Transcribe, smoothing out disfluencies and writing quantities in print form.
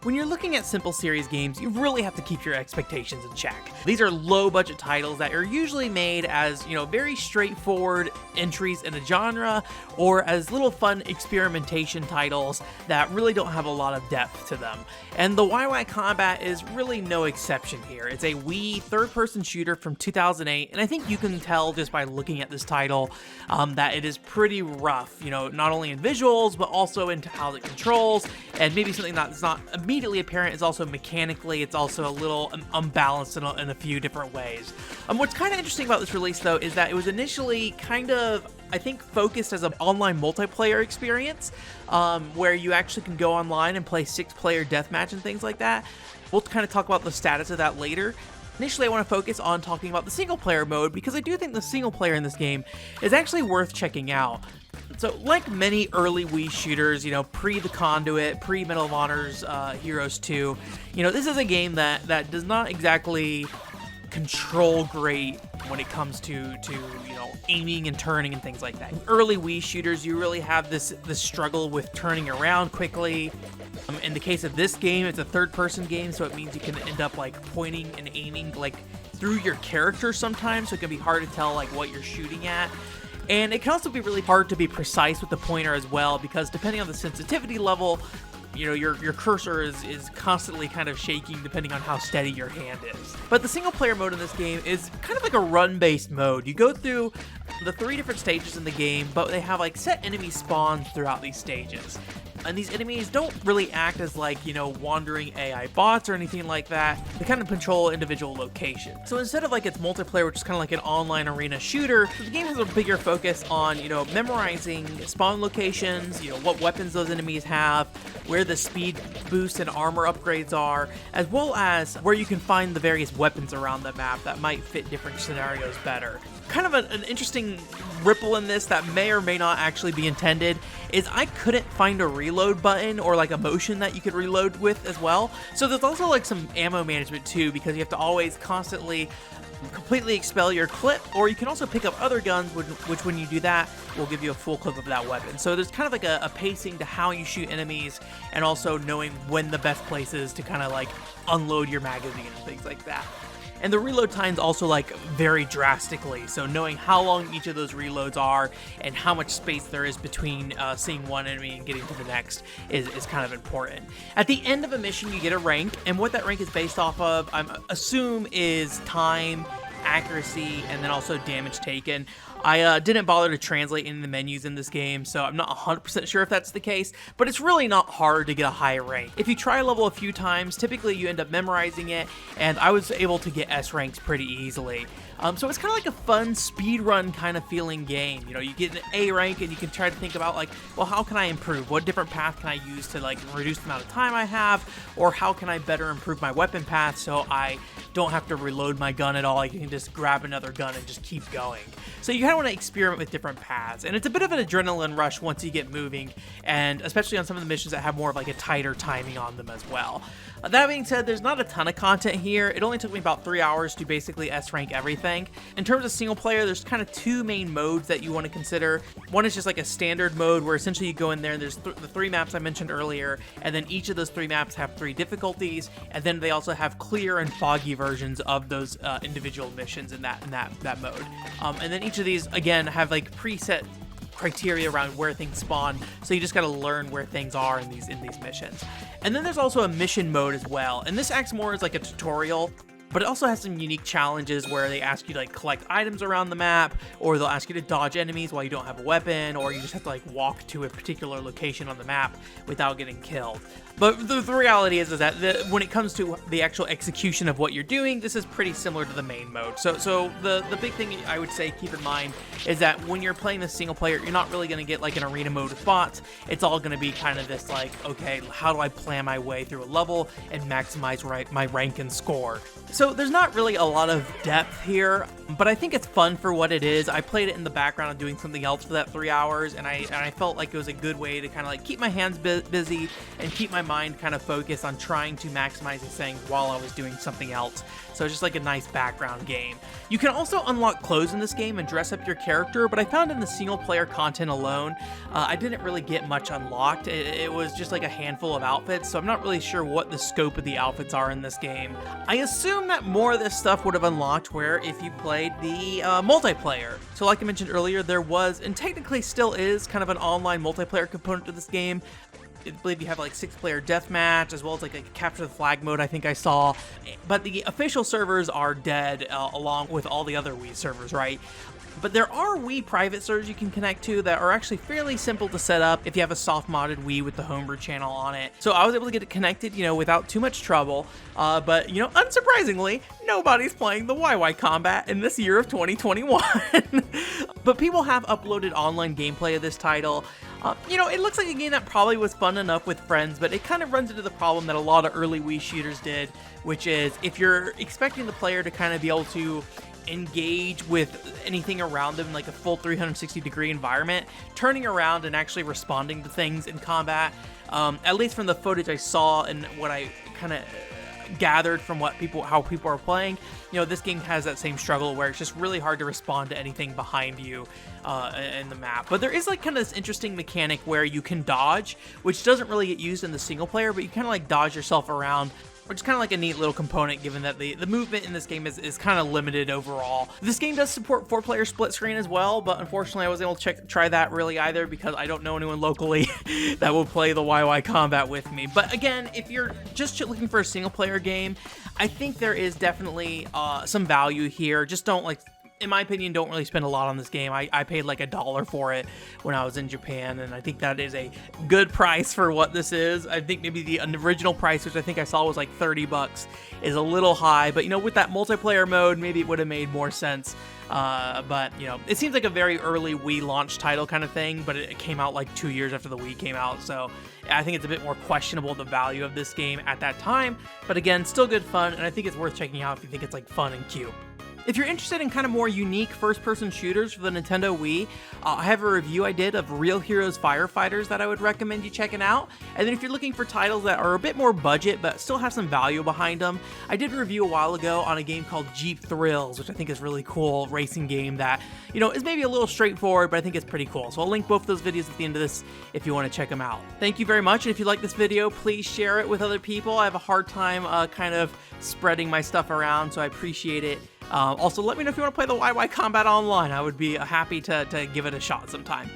When you're looking at simple series games, you really have to keep your expectations in check. These are low-budget titles that are usually made as, very straightforward entries in a genre, or as little fun experimentation titles that really don't have a lot of depth to them. And the Wai Wai Combat is really no exception here. It's a Wii third-person shooter from 2008, and I think you can tell just by looking at this title that it is pretty rough, not only in visuals, but also into how it controls, and maybe something that's not immediately apparent is also mechanically, it's also a little unbalanced in a few different ways. What's kind of interesting about this release, though, is that it was initially kind of, I think, focused as an online multiplayer experience, where you actually can go online and play 6-player deathmatch and things like that. We'll kind of talk about the status of that later. Initially, I want to focus on talking about the single-player mode, because I do think the single-player in this game is actually worth checking out. So, like many early Wii shooters, pre The Conduit, pre Medal of Honor's Heroes 2, this is a game that does not exactly control great when it comes to aiming and turning and things like that. In early Wii shooters, you really have this struggle with turning around quickly. In the case of this game, it's a third-person game, so it means you can end up pointing and aiming through your character sometimes, so it can be hard to tell what you're shooting at. And it can also be really hard to be precise with the pointer as well, because depending on the sensitivity level, your cursor is constantly kind of shaking depending on how steady your hand is. But the single player mode in this game is kind of like a run-based mode. You go through the 3 different stages in the game, but they have set enemy spawns throughout these stages. And these enemies don't really act as wandering AI bots or anything like that. They kind of control individual locations. So instead of its multiplayer, which is kind of like an online arena shooter, the game has a bigger focus on, memorizing spawn locations, what weapons those enemies have, where the speed boosts and armor upgrades are, as well as where you can find the various weapons around the map that might fit different scenarios better. Kind of an interesting ripple in this that may or may not actually be intended is I couldn't find a reload button or a motion that you could reload with as well. So there's also some ammo management too, because you have to always constantly completely expel your clip, or you can also pick up other guns, which when you do that will give you a full clip of that weapon. So there's kind of a pacing to how you shoot enemies, and also knowing when the best place is to kind of unload your magazine and things like that. And the reload times also vary drastically, so knowing how long each of those reloads are and how much space there is between seeing one enemy and getting to the next is kind of important. At the end of a mission, you get a rank, and what that rank is based off of, I assume, is time, accuracy, and then also damage taken. I didn't bother to translate in the menus in this game, so I'm not 100% sure if that's the case, but it's really not hard to get a high rank. If you try a level a few times, typically you end up memorizing it, and I was able to get S ranks pretty easily. So it's kind of like a fun speedrun kind of feeling game. You get an A rank and you can try to think about well, how can I improve? What different path can I use to reduce the amount of time I have? Or how can I better improve my weapon path so I don't have to reload my gun at all? I can just grab another gun and just keep going. So you kind of want to experiment with different paths, and it's a bit of an adrenaline rush once you get moving, and especially on some of the missions that have more of a tighter timing on them as well. That being said, there's not a ton of content here. It only took me about 3 hours to basically S-rank everything. In terms of single player, there's kind of 2 main modes that you want to consider. One is just a standard mode where essentially you go in there and there's the 3 maps I mentioned earlier, and then each of those 3 maps have 3 difficulties, and then they also have clear and foggy versions of those individual missions in that mode. And then each of these, again, have preset criteria around where things spawn, so you just got to learn where things are in these missions. And then there's also a mission mode as well, and this acts more as a tutorial, but it also has some unique challenges where they ask you to collect items around the map, or they'll ask you to dodge enemies while you don't have a weapon, or you just have to walk to a particular location on the map without getting killed. But the reality is that when it comes to the actual execution of what you're doing, this is pretty similar to the main mode. So the big thing I would say keep in mind is that when you're playing the single player, you're not really going to get an arena mode with bots. It's all going to be kind of this okay, how do I plan my way through a level and maximize my rank and score? So So there's not really a lot of depth here, but I think it's fun for what it is. I played it in the background of doing something else for that 3 hours, and I felt like it was a good way to kind of like keep my hands busy and keep my mind kind of focused on trying to maximize these things while I was doing something else. So it's just like a nice background game. You can also unlock clothes in this game and dress up your character, but I found in the single player content alone, I didn't really get much unlocked. It was just like a handful of outfits, so I'm not really sure what the scope of the outfits are in this game. I assume that more of this stuff would have unlocked where if you played the multiplayer. So like I mentioned earlier, there was, and technically still is, kind of an online multiplayer component to this game. I believe you have like 6-player deathmatch, as well as like a capture the flag mode I think I saw. But the official servers are dead along with all the other Wii servers, right? But there are Wii private servers you can connect to that are actually fairly simple to set up if you have a soft modded Wii with the homebrew channel on it. So I was able to get it connected, without too much trouble. But unsurprisingly, nobody's playing the Wai Wai Combat in this year of 2021. But people have uploaded online gameplay of this title. It looks like a game that probably was fun enough with friends, but it kind of runs into the problem that a lot of early Wii shooters did, which is if you're expecting the player to kind of be able to engage with anything around them in like a full 360-degree environment, turning around and actually responding to things in combat, at least from the footage I saw and what I kind of gathered from how people are playing, this game has that same struggle where it's just really hard to respond to anything behind you in the map. But there is like kind of this interesting mechanic where you can dodge, which doesn't really get used in the single player, but you kind of like dodge yourself around, which is kind of like a neat little component given that the movement in this game is kind of limited overall. This game does support 4-player split screen as well, but unfortunately I wasn't able to try that really either because I don't know anyone locally that will play the Wai Wai Combat with me. But again, if you're just looking for a single player game, I think there is definitely some value here. Just in my opinion, don't really spend a lot on this game. I paid like $1 for it when I was in Japan, and I think that is a good price for what this is. I think maybe the original price, which I think I saw was like $30, is a little high, but with that multiplayer mode, maybe it would have made more sense. But it seems like a very early Wii launch title kind of thing, but it came out like 2 years after the Wii came out, so I think it's a bit more questionable the value of this game at that time. But again, still good fun, and I think it's worth checking out if you think it's like fun and cute. If you're interested in kind of more unique first-person shooters for the Nintendo Wii, I have a review I did of Real Heroes Firefighters that I would recommend you checking out. And then if you're looking for titles that are a bit more budget but still have some value behind them, I did a review a while ago on a game called Jeep Thrills, which I think is a really cool racing game that, is maybe a little straightforward, but I think it's pretty cool. So I'll link both those videos at the end of this if you want to check them out. Thank you very much, and if you like this video, please share it with other people. I have a hard time kind of spreading my stuff around, so I appreciate it. Also, let me know if you want to play the Wai Wai Combat online. I would be happy to give it a shot sometime.